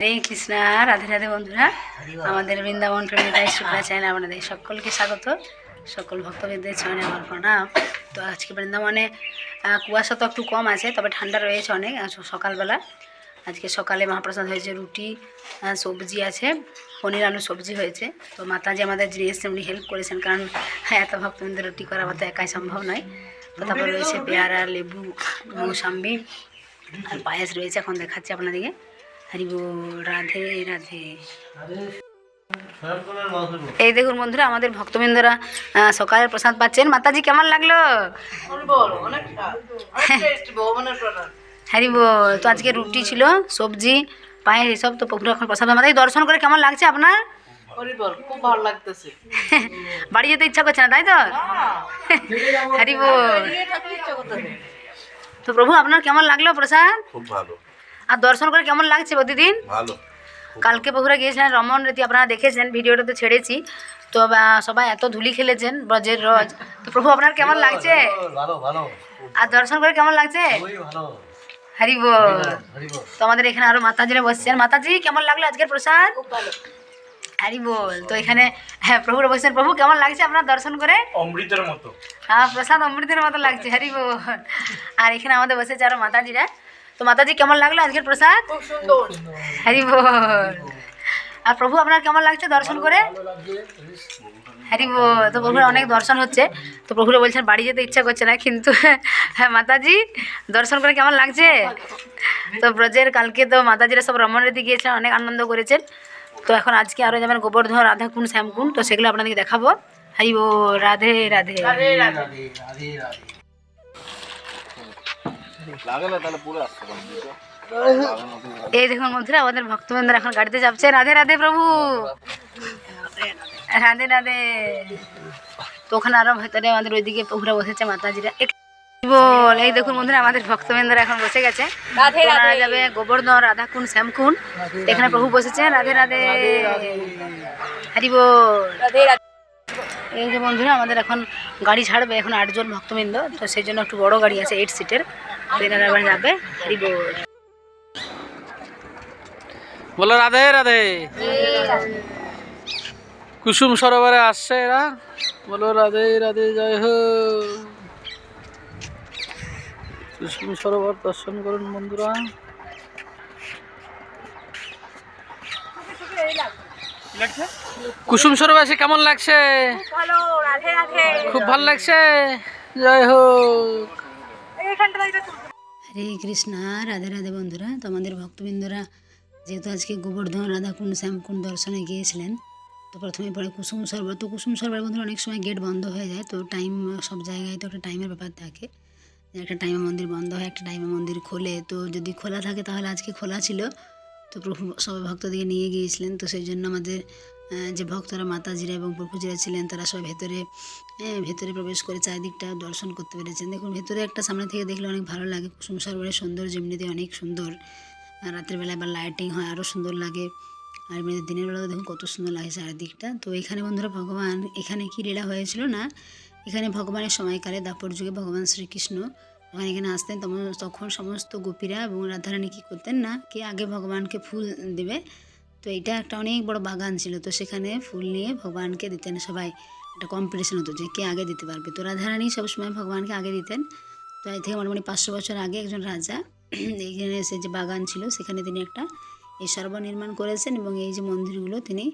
হরে কৃষ্ণ। রাধে রাধে বন্ধুরা, আমাদের বৃন্দাবন প্রেমিতাই শুক্লা চ্যানেলে আপনাদের সকলকে স্বাগত। সকল ভক্তবৃন্দের চরণে আমার প্রণাম। তো আজকে বৃন্দাবনে কুয়াশা তো একটু কম আছে, তবে ঠান্ডা রয়েছে অনেক। সকালবেলা আজকে সকালে মহাপ্রসাদ হয়েছে, রুটি সবজি আছে, পনির আলু সবজি হয়েছে। তো মাতাজি আমাদের যিনি এসেছেন উনি হেল্প করেছেন, কারণ এত ভক্তবৃন্দের রুটি করা তো একাই সম্ভব নয়। তো তারপরে রয়েছে পেয়ারা, লেবু, মৌসাম্বি আর পায়েস রয়েছে, এখন দেখাচ্ছি আপনাদেরকে। হরি বল, রাধে রাধে। এই দেখুন বন্ধুরা, আমাদের ভক্তবৃন্দরা সকালের প্রসাদ পাচ্ছেন। মাতাজি কেমন লাগলো? হরি বল। তো আজকে রুটি ছিল, সবজি, পায়েস, এসব। তো পুরো এখন প্রসাদ মাতাজি দর্শন করে কেমন লাগছে আপনার? খুব ভালো লাগতেছে। বাড়ি যেতে ইচ্ছা করছে না, তাই তো? হরি বল। তো প্রভু আপনার কেমন লাগলো প্রসাদ? খুব ভালো। আর দর্শন করে কেমন লাগছে প্রতিদিন? ভালো। কালকে প্রভুরা গিয়েছিলেন রমন রীতি, আপনারা দেখেছেন, ভিডিওটা তো ছেড়েছি। তো সবাই এত ধুলি খেলেছেন ব্রজের রজ। তো প্রভু আপনার কেমন লাগছে? ভালো ভালো। আর দর্শন করে কেমন লাগছে? ভালো। হরি বল। তো আমাদের এখানে আরো মাতাজিরা বসছেন। মাতাজি কেমন লাগলো আজকের প্রসাদ? হরি বল। তো এখানে প্রভুরা বসছেন। প্রভু কেমন লাগছে আপনার দর্শন করে? অমৃতের মতো। হ্যাঁ, প্রসাদ অমৃতের মতো লাগছে। হরি বল। আর এখানে আমাদের বসেছে আরো মাতাজিরা। তো মাতাজি কেমন লাগলো আজকের প্রসাদ? খুব সুন্দর। হরি বল। আর প্রভু আপনার কেমন লাগছে দর্শন করে? হরি বল। তো প্রভুর অনেক দর্শন হচ্ছে। তো প্রভুরা বলছেন বাড়ি যেতে ইচ্ছা করছে না, কিন্তু হ্যাঁ মাতাজি দর্শন করে কেমন লাগছে? তো ব্রজের কালকে তো মাতাজিরা সব রমন রীতি গিয়েছিলেন, অনেক আনন্দ করেছেন। তো এখন আজকে আরও যাবেন গোবর্ধন, রাধাকুণ্ড, শ্যামকুণ্ড। তো সেগুলো আপনাদেরকে দেখাবো। হরি বল, রাধে রাধে। এই দেখুন বন্ধুরা, আমাদের ভক্তবৃন্দরা এখন গাড়িতে যাচ্ছে। রাধে রাধে প্রভু, রাধে রাধে। তো ওখানে আরো ভেতরে আমাদের ওইদিকে প্রভুরা বসেছে মাতাজিরা। বল। এই দেখুন বন্ধুরা, আমাদের ভক্তবৃন্দরা এখন বসে গেছে। ওনারা যাবে গোবর্ধন, রাধাকুণ্ড, শ্যামকুণ্ড। এখানে প্রভু বসেছে। রাধে রাধে, হরি বল। এই যে বন্ধুরা, আমাদের এখন গাড়ি ছাড়বে, এখন 8 জন ভক্তবৃন্দ। তো সেই জন্য একটু বড় গাড়ি আছে, 8 সিটের। তো এনারা আবার যাবে। হরি বল। বলো রাধে রাধে। কুসুম সরোবরে আসছে এরা। বলো রাধে রাধে, জয় হো। কুসুম সরোবর দর্শন করুন বন্ধুরা। কুসুম সরোবর এসে কেমন লাগছে? খুব ভালো লাগছে। জয় হোক। হরে কৃষ্ণ, রাধে রাধে বন্ধুরা। তো আমাদের ভক্তবৃন্দরা যেহেতু আজকে গোবর্ধন, রাধাকুণ্ড, শ্যামকুণ্ড দর্শনে গিয়েছিলেন, তো প্রথমে পরে কুসুম সরোবর। তো কুসুম সরোবর বন্ধুরা অনেক সময় গেট বন্ধ হয়ে যায়। তো টাইম, সব জায়গায় তো একটা টাইমের ব্যাপার থাকে, একটা টাইমে মন্দির বন্ধ হয়, একটা টাইমে মন্দির খোলে। তো যদি খোলা থাকে তাহলে আজকে খোলা ছিল। তো প্রভু সবাই ভক্তদিকে নিয়ে গিয়েছিলেন। তো সেই জন্য আমাদের যে ভক্তরা, মাতাজিরা এবং প্রভুজিরা ছিলেন, তারা সবাই ভেতরে প্রবেশ করে চারিদিকটা দর্শন করতে পেরেছেন। দেখুন ভেতরে একটা সামনে থেকে দেখলে অনেক ভালো লাগে। কুসুম সরোবরের সৌন্দর্য এমনিতে অনেক সুন্দর। রাতের বেলা আবার লাইটিং হয়, আরও সুন্দর লাগে। আর এমনিতে দিনের বেলা দেখুন কত সুন্দর লাগে চারিদিকটা। তো এখানে বন্ধুরা ভগবান, এখানে কি লীলা হয়েছিল না, এখানে ভগবানের সময়কালে দাপর যুগে ভগবান শ্রীকৃষ্ণ যখন এখানে আসতেন, তখন সমস্ত গোপীরা এবং রাধারানী কী করতেন না, কে আগে ভগবানকে ফুল দেবে। তো এটা একটা অনেক বড় বাগান ছিল। তো সেখানে ফুল নিয়ে ভগবানকে দিতেন সবাই। একটা কম্পিটিশন হতো যে কে আগে দিতে পারবে। তো রাধারানী সবসময় ভগবানকে আগে দিতেন। তো এই থেকে মোটামুটি 500 বছর আগে একজন রাজা এইখানে এসে যে বাগান ছিল সেখানে তিনি একটা এই সরোবর নির্মাণ করেছেন এবং এই যে মন্দিরগুলো তিনি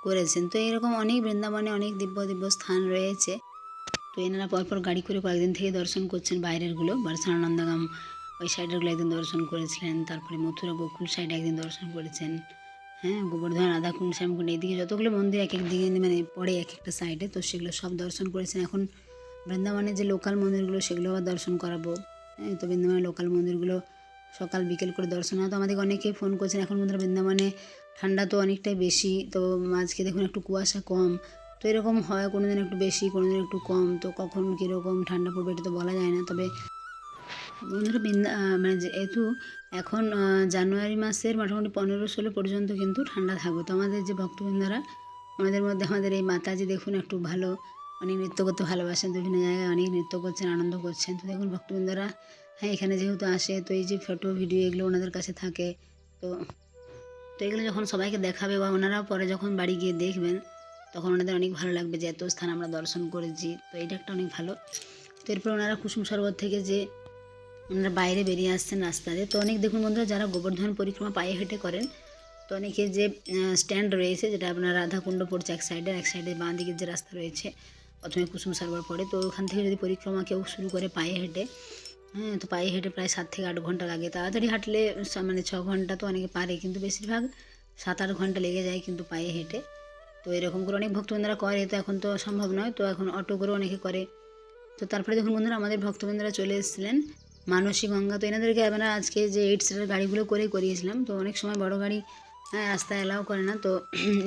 করেছেন। তো এরকম অনেক বৃন্দাবনে অনেক দিব্য দিব্য স্থান রয়েছে। তো এনারা পরপর গাড়ি করে কয়েকদিন থেকে দর্শন করছেন। বাইরেরগুলো বারসানানন্দগাম ওই সাইডেরগুলো একদিন দর্শন করেছিলেন, তারপরে মথুরা গোকুল সাইডে একদিন দর্শন করেছেন। হ্যাঁ, গোবর্ধন, রাধাকুণ্ড, শ্যামকুণ্ড, এইদিকে যতগুলো মন্দির এক এক দিকে মানে পড়ে এক একটা সাইডে, তো সেগুলো সব দর্শন করেছেন। এখন বৃন্দাবনে যে লোকাল মন্দিরগুলো সেগুলো আবার দর্শন করাবো। হ্যাঁ, তো বৃন্দাবনের লোকাল মন্দিরগুলো সকাল বিকেল করে দর্শন হয়। তো আমাদেরকে অনেকেই ফোন করছেন। এখন বন্ধুরা বৃন্দাবনে ঠান্ডা তো অনেকটাই বেশি। তো আজকে দেখুন একটু কুয়াশা কম। তো এরকম হয়, কোনো দিন একটু বেশি, কোনো দিন একটু কম। তো কখন কীরকম ঠান্ডা পড়বে এটা তো বলা যায় না। তবে বন্ধুরা মানে যেহেতু এখন জানুয়ারি মাসের মোটামুটি 15-16 পর্যন্ত কিন্তু ঠান্ডা থাকবে। তো আমাদের যে ভক্তবৃন্দরা, আমাদের মধ্যে আমাদের এই মাতাজি দেখুন একটু ভালো, অনেক নৃত্য করতে ভালোবাসেন। তো বিভিন্ন জায়গায় অনেক নৃত্য করছেন, আনন্দ করছেন। তো দেখুন ভক্তবৃন্দরা হ্যাঁ এখানে যেহেতু আসে, তো এই যে ফটো ভিডিও এগুলো ওনাদের কাছে থাকে। তো তো এগুলো যখন সবাইকে দেখাবে বা ওনারাও পরে যখন বাড়ি গিয়ে দেখবেন তখন ওনাদের অনেক ভালো লাগবে যে এত স্থান আমরা দর্শন করেছি, তো এটা একটা অনেক ভালো। তো এরপর ওনারা কুসুম সরোবর থেকে যে ওনারা বাইরে বেরিয়ে আসছেন রাস্তাতে, তো অনেক দেখুন বন্ধুরা যারা গোবর্ধন পরিক্রমা পায়ে হেঁটে করেন, তো অনেকে যে স্ট্যান্ড রয়েছে যেটা আপনার রাধাকুণ্ড পড়ছে এক সাইডে বাঁ দিকের যে রাস্তা রয়েছে প্রথমে কুসুম সরোবর পড়ে, তো ওখান থেকে যদি পরিক্রমা কেউ শুরু করে পায়ে হেঁটে, হ্যাঁ, তো পায়ে হেঁটে প্রায় 7 থেকে 8 ঘন্টা লাগে। তাড়াতাড়ি হাঁটলে মানে 6 ঘন্টা তো অনেকে পারে, কিন্তু বেশিরভাগ 7-8 ঘন্টা লেগে যায় কিন্তু পায়ে হেঁটে। তো এরকম করে অনেক ভক্তবৃন্দরা করে, তো এখন তো সম্ভব নয়, তো এখন অটো করে অনেকে করে। তো তারপরে দেখুন বন্ধুরা আমাদের ভক্তবৃন্দরা চলে এসেছিলেন মানসী গঙ্গা, তো এনাদেরকে আমরা আজকে যে 8 সিটার গাড়িগুলো করিয়েছিলাম, তো অনেক সময় বড় গাড়ি রাস্তায় অ্যালাউ করে না, তো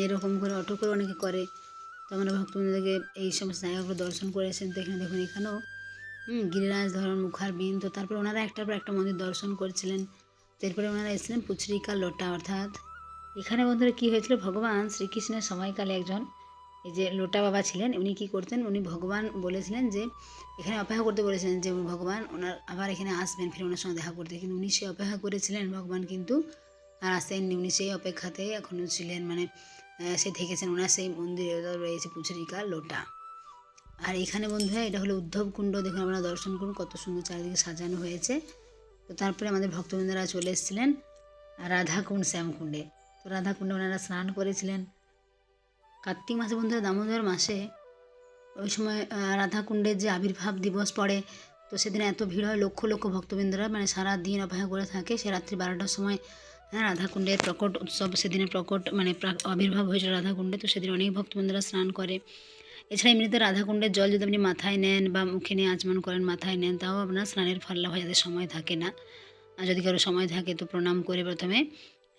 এরকম করে অটো করে অনেকে করে। তো আমরা ভক্তবৃন্দদেরকে এই সমস্ত জায়গাগুলো দর্শন করেছেন। তো এখানে দেখুন এখানেও গিরিরাজ ধরন মুখার বিন, তো তারপরে ওনারা একটার পর একটা মন্দির দর্শন করছিলেন। তো এরপরে ওনারা এসেছিলেন পুচরিকা লোটা, অর্থাৎ এখানে বন্ধুরা কী হয়েছিল, ভগবান শ্রীকৃষ্ণের সময়কালে একজন এই যে লোটা বাবা ছিলেন, উনি কী করতেন, উনি ভগবান বলেছিলেন যে এখানে অপেক্ষা করতে বলেছিলেন যে ভগবান ওনার আবার এখানে আসবেন ফিরে ওনার সঙ্গে দেখা করতে, কিন্তু উনি সে অপেক্ষা করেছিলেন, ভগবান কিন্তু আর আসেননি, উনি সেই অপেক্ষাতে এখনও ছিলেন, মানে সে থেকেছেন, ওনার সেই মন্দিরে রয়েছে পুচরিকা লোটা। আর এখানে বন্ধুরা এটা হলো উদ্ধব কুণ্ড, দেখুন আপনারা দর্শন করুন কত সুন্দর চারিদিকে সাজানো হয়েছে। তো তারপরে আমাদের ভক্তবৃন্দরা চলে এসেছিলেন রাধাকুণ্ড শ্যামকুণ্ডে, তো রাধাকুণ্ডে ওনারা স্নান করেছিলেন কার্তিক মাসে বন্ধুরা, দামোদর মাসে ওই সময় রাধাকুণ্ডের যে আবির্ভাব দিবস পড়ে, তো সেদিন এত ভিড় হয়, লক্ষ লক্ষ ভক্তবৃন্দরা মানে সারা দিন অপেক্ষা করে থাকে, সে রাত্রি 12টার সময় রাধাকুণ্ডের প্রকট উৎসব, সেদিনে প্রকট মানে আবির্ভাব হয়েছিল রাধাকুণ্ডে, তো সেদিন অনেক ভক্তবৃন্দরা স্নান করে। এছাড়া এমনিতে রাধাকুণ্ডের জল যদি আপনি মাথায় নেন বা মুখে নিয়ে আচমন করেন, মাথায় নেন, তাও আপনার স্নানের ফল লাভ হয়, যাদের সময় থাকে না। আর যদি কারো সময় থাকে তো প্রণাম করে প্রথমে,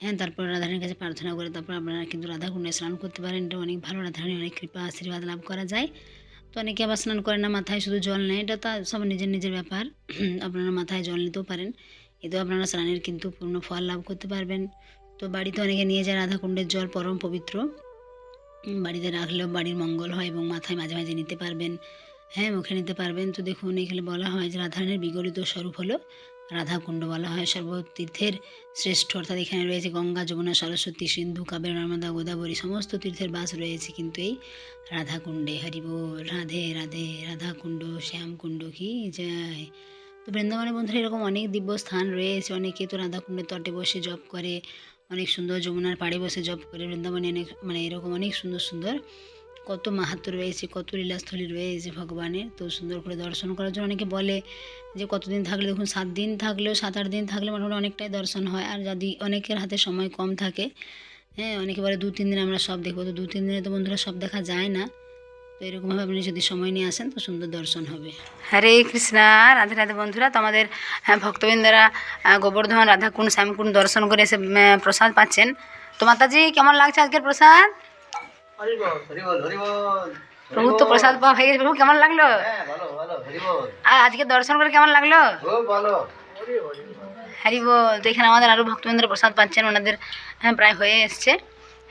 হ্যাঁ, তারপর রাধারানীর কাছে প্রার্থনা করে তারপর আপনারা কিন্তু রাধাকুণ্ডে স্নান করতে পারেন। এটা অনেক ভালো, রাধারানীর অনেক কৃপা আশীর্বাদ লাভ করা যায়। তো অনেকে আবার স্নান করে না, মাথায় শুধু জল নেয়, এটা তো সব নিজের নিজের ব্যাপার। আপনারা মাথায় জল নিতেও পারেন, এতেও আপনারা স্নানের কিন্তু পূর্ণ ফল লাভ করতে পারবেন। তো বাড়িতে অনেকে নিয়ে যায় রাধাকুণ্ডের জল, পরম পবিত্র, বাড়িতে রাখলেও বাড়ির মঙ্গল হয়, এবং মাথায় মাঝে মাঝে নিতে পারবেন, হ্যাঁ, মুখে নিতে পারবেন। তো দেখুন এখানে বলা হয় যে রাধারানীর বিগলিত স্বরূপ হলো রাধাকুণ্ড, বলা হয় সর্বতীর্থের শ্রেষ্ঠ, অর্থাৎ এখানে রয়েছে গঙ্গা, যমুনা, সরস্বতী, সিন্ধু, কাবেরী, নর্মদা, গোদাবরী, সমস্ত তীর্থের বাস রয়েছে কিন্তু এই রাধাকুণ্ডে। হরি বল, রাধে রাধে, রাধাকুণ্ড শ্যামকুণ্ড কি যায়। তো বৃন্দাবনে বন্ধুরা এরকম অনেক দিব্য স্থান রয়েছে, অনেকে তো রাধাকুণ্ডের তটে বসে জপ করে, অনেক সুন্দর যমুনার পাড়ে বসে জপ করে। বৃন্দাবনে অনেক মানে এরকম অনেক সুন্দর সুন্দর কত মাহাত্ম্য রয়েছে, কত লীলাস্থলী রয়েছে ভগবানের, তো সুন্দর করে দর্শন করার জন্য অনেকে বলে যে কতদিন থাকলে, দেখুন 7 দিন থাকলেও 7-8 দিন থাকলে মোটামুটি অনেকটাই দর্শন হয়। আর যদি অনেকের হাতে সময় কম থাকে, হ্যাঁ, অনেকে বলে 2-3 দিন আমরা সব দেখবো, তো 2-3 দিনে তো বন্ধুরা সব দেখা যায় না। তো এরকমভাবে আপনি যদি সময় নিয়ে আসেন তো সুন্দর দর্শন হবে। হরে কৃষ্ণা, রাধে রাধে বন্ধুরা। তো আমাদের ভক্তবৃন্দরা গোবর্ধন, রাধাকুণ্ড, শ্যামকুণ্ড দর্শন করে এসে প্রসাদ পাচ্ছেন। তো মাতাজি কেমন লাগছে আজকের প্রসাদ? প্রভু তো প্রসাদ পাওয়া হয়ে গেছে, প্রভু কেমন লাগলো? আর আজকে দর্শন করে কেমন লাগলো? হরি বল। তো এখানে আমাদের আরও ভক্তবৃন্দরা প্রসাদ পাচ্ছেন, ওনাদের প্রায় হয়ে এসছে।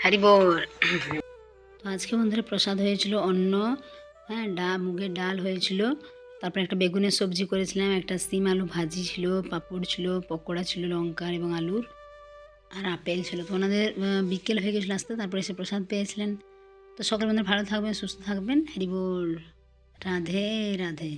হরি বল। তো আজকে বন্ধুরা প্রসাদ হয়েছিল অন্ন, হ্যাঁ, মুগের ডাল হয়েছিল, তারপরে একটা বেগুনের সবজি করেছিলাম, একটা সিম আলু ভাজি ছিল, পাঁপড় ছিল, পকোড়া ছিল লঙ্কার এবং আলুর, আর আপেল ছিল। তো ওনাদের বিকেল হয়ে গেছিলো আসতে, তারপরে এসে প্রসাদ পেয়েছিলেন। তো সকল বন্ধুরা ভালো থাকবেন, সুস্থ থাকবেন। হরি বল, রাধে রাধে।